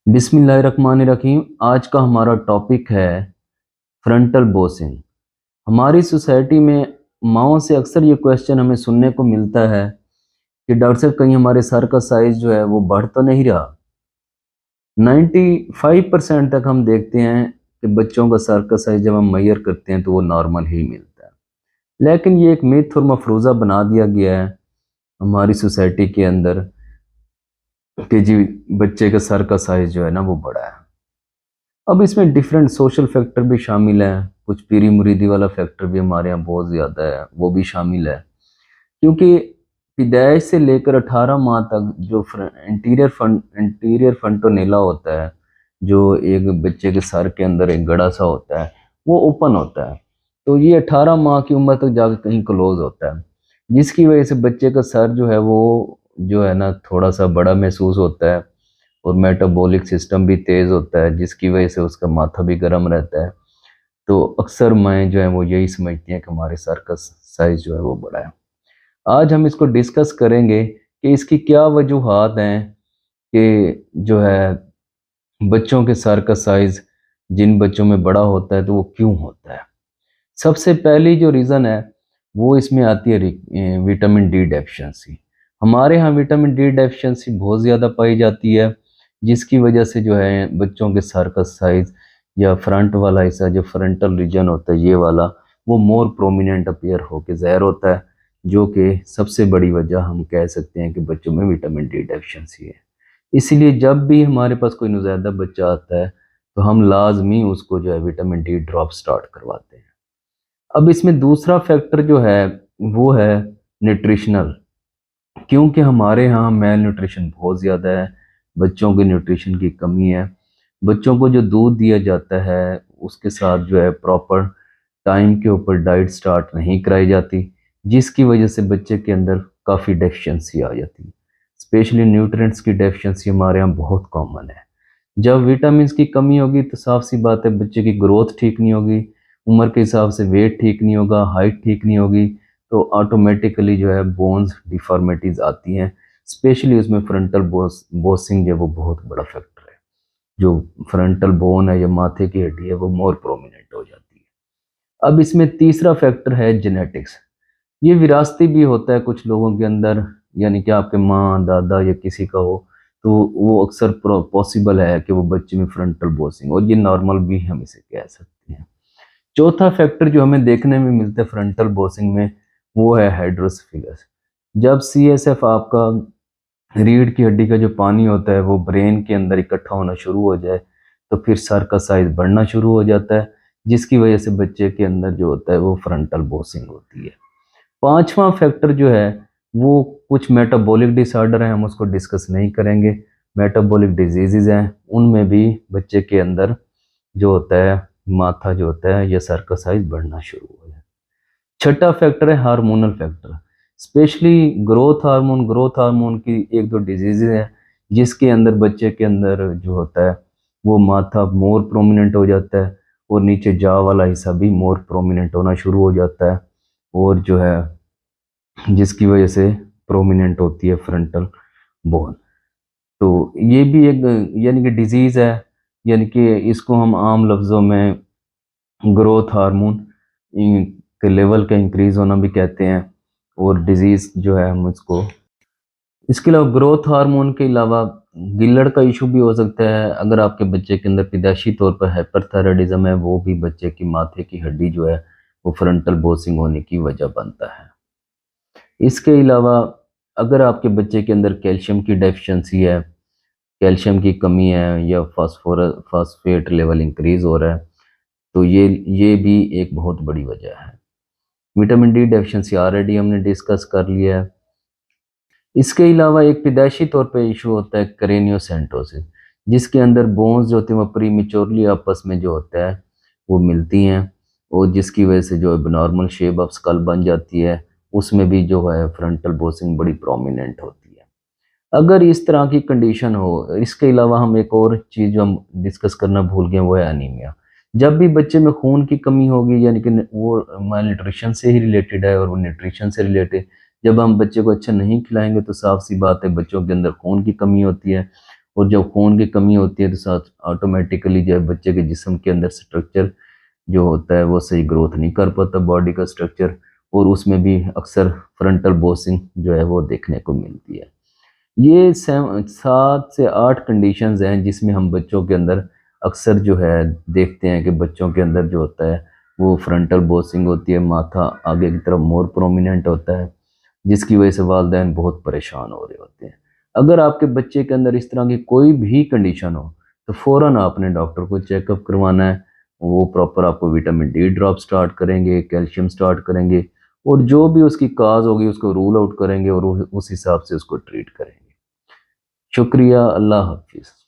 बिस्मिल्लाहिर्रहमानिर्रहीम। आज का हमारा टॉपिक है फ्रंटल बोसिंग। हमारी सोसाइटी में माओं से अक्सर ये क्वेश्चन हमें सुनने को मिलता है कि डॉक्टर साहब कहीं हमारे सर का साइज जो है वो बढ़ तो नहीं रहा। 95% तक हम देखते हैं कि बच्चों का सर का साइज जब हम मेजर करते हैं तो वो नॉर्मल ही मिलता है। लेकिन ये एक मिथ और मफरूज़ा बना दिया गया है हमारी सोसाइटी के अंदर कि जी बच्चे का सर का साइज जो है ना वो बड़ा है। अब इसमें डिफरेंट सोशल फैक्टर भी शामिल हैं, कुछ पीरी मुरीदी वाला फैक्टर भी हमारे यहाँ बहुत ज़्यादा है, वो भी शामिल है। क्योंकि पैदाइश से लेकर 18 माह तक जो इंटीरियर फंटोनेला होता है, जो एक बच्चे के सर के अंदर एक गड़ा सा होता है, वो ओपन होता है। तो ये 18 माह की उम्र तक जाकर कहीं क्लोज होता है, जिसकी वजह से बच्चे का सर जो है वो जो है ना थोड़ा सा बड़ा महसूस होता है और मेटाबॉलिक सिस्टम भी तेज़ होता है, जिसकी वजह से उसका माथा भी गर्म रहता है। तो अक्सर माएँ जो हैं वो यही समझती हैं कि हमारे सर का साइज़ जो है वो बड़ा है। आज हम इसको डिस्कस करेंगे कि इसकी क्या वजूहात हैं कि जो है बच्चों के सर का साइज़ जिन बच्चों में बड़ा होता है तो वो क्यों होता है। सबसे पहली जो रीज़न है वो इसमें आती है विटामिन डी डेफिशिएंसी। हमारे यहाँ विटामिन डी डेफिशिएंसी बहुत ज़्यादा पाई जाती है, जिसकी वजह से जो है बच्चों के सर का साइज़ या फ्रंट वाला हिस्सा जो फ्रंटल रीजन होता है ये वाला, वो मोर प्रोमिनेंट अपीयर होकर ज़ाहिर होता है, जो कि सबसे बड़ी वजह हम कह सकते हैं कि बच्चों में विटामिन डी डेफिशिएंसी है। इसीलिए जब भी हमारे पास कोई नवज़ायदा बच्चा आता है तो हम लाजमी उसको जो है विटामिन डी ड्रॉप स्टार्ट करवाते हैं। अब इसमें दूसरा फैक्टर जो है वो है न्यूट्रिशनल, क्योंकि हमारे यहाँ मेल न्यूट्रिशन बहुत ज़्यादा है, बच्चों के न्यूट्रिशन की कमी है। बच्चों को जो दूध दिया जाता है उसके साथ जो है प्रॉपर टाइम के ऊपर डाइट स्टार्ट नहीं कराई जाती, जिसकी वजह से बच्चे के अंदर काफ़ी डेफिशिएंसी आ जाती है। स्पेशली न्यूट्रिएंट्स की डेफिशिएंसी हमारे यहाँ बहुत कॉमन है। जब विटामिन की कमी होगी तो साफ सी बात है बच्चे की ग्रोथ ठीक नहीं होगी, उम्र के हिसाब से वेट ठीक नहीं होगा, हाइट ठीक नहीं होगी, तो ऑटोमेटिकली जो है बोन्स डिफॉर्मिटीज़ आती हैं। स्पेशली उसमें फ्रंटल बोसिंग जो है वो बहुत बड़ा फैक्टर है। जो फ्रंटल बोन है या माथे की हड्डी है वो मोर प्रोमिनेंट हो जाती है। अब इसमें तीसरा फैक्टर है जेनेटिक्स। ये विरासती भी होता है कुछ लोगों के अंदर, यानी कि आपके माँ दादा या किसी का हो तो वो अक्सर पॉसिबल है कि वो बच्चे में फ्रंटल बोसिंग, और ये नॉर्मल भी हम इसे कह सकते हैं। चौथा फैक्टर जो हमें देखने में मिलता है फ्रंटल बोसिंग में वो है हाइड्रोसेफेलस। जब सीएसएफ आपका रीढ़ की हड्डी का जो पानी होता है वो ब्रेन के अंदर इकट्ठा होना शुरू हो जाए तो फिर सर का साइज बढ़ना शुरू हो जाता है, जिसकी वजह से बच्चे के अंदर जो होता है वो फ्रंटल बोसिंग होती है। पांचवा फैक्टर जो है वो कुछ मेटाबॉलिक डिसऑर्डर है, हम उसको डिस्कस नहीं करेंगे। मेटाबॉलिक डिजीजेज हैं, उनमें भी बच्चे के अंदर जो होता है माथा जो होता है या सर का साइज बढ़ना शुरू हो जाए। छठा फैक्टर है hormonal factor. Specially growth hormone की एक दो डिजीज है जिसके अंदर बच्चे के अंदर जो होता है वो माथा मोर प्रोमिनेंट हो जाता है और नीचे जाव वाला हिस्सा भी मोर प्रोमिनेंट होना शुरू हो जाता है, और जो है जिसकी वजह से प्रोमिनेंट होती है फ्रंटल बोन। तो ये भी एक यानी कि डिजीज़ है, यानी कि इसको हम आम लफ्ज़ों में ग्रोथ हार्मोन के लेवल का इंक्रीज होना भी कहते हैं, और डिजीज़ जो है हम उसको, इसके अलावा ग्रोथ हार्मोन के अलावा गिल्लड़ का इशू भी हो सकता है। अगर आपके बच्चे के अंदर पैदाइशी तौर पर हाइपरथायराइडिज्म है, वो भी बच्चे की माथे की हड्डी जो है वो फ्रंटल बोसिंग होने की वजह बनता है। इसके अलावा अगर आपके बच्चे के अंदर कैल्शियम की डेफिशिएंसी है, कैल्शियम की कमी है या फास्फेट लेवल इंक्रीज हो रहा है, तो ये भी एक बहुत बड़ी वजह है। विटामिन डी डेफिशिएंसी ऑलरेडी हमने डिस्कस कर लिया है। इसके अलावा एक पैदाइशी तौर पे इशू होता है क्रेनियोसेंटोसिस, जिसके अंदर बोन्स जो होते हैं वो प्रीमेच्योरली आपस में जो होता है वो मिलती हैं, और जिसकी वजह से जो एबनॉर्मल शेप ऑफ स्कल बन जाती है, उसमें भी जो है फ्रंटल बोसिंग बड़ी प्रोमिनेंट होती है। अगर इस तरह की कंडीशन हो, इसके अलावा हम एक और चीज़ जो हम डिस्कस करना भूल गए वो है एनीमिया। जब भी बच्चे में खून की कमी होगी, यानी कि वो माल न्यूट्रिशन से ही रिलेटेड है और वो न्यूट्रिशन से रिलेटेड, जब हम बच्चे को अच्छा नहीं खिलाएंगे तो साफ सी बात है बच्चों के अंदर खून की कमी होती है, और जब खून की कमी होती है तो साथ ऑटोमेटिकली जो है बच्चे के जिस्म के अंदर स्ट्रक्चर जो होता है वो सही ग्रोथ नहीं कर पाता बॉडी का स्ट्रक्चर, और उसमें भी अक्सर फ्रंटल बोसिंग जो है वो देखने को मिलती है। ये 7 से 8 कंडीशंस हैं जिसमें हम बच्चों के अंदर अक्सर जो है देखते हैं कि बच्चों के अंदर जो होता है वो फ्रंटल बोसिंग होती है, माथा आगे की तरफ मोर प्रोमिनेंट होता है, जिसकी वजह से वालिदैन बहुत परेशान हो रहे होते हैं। अगर आपके बच्चे के अंदर इस तरह की कोई भी कंडीशन हो तो फ़ौरन आपने डॉक्टर को चेकअप करवाना है। वो प्रॉपर आपको विटामिन डी ड्रॉप स्टार्ट करेंगे, कैल्शियम स्टार्ट करेंगे, और जो भी उसकी काज होगी उसको रूल आउट करेंगे और उस हिसाब से उसको ट्रीट करेंगे। शुक्रिया, अल्लाह हाफिज़।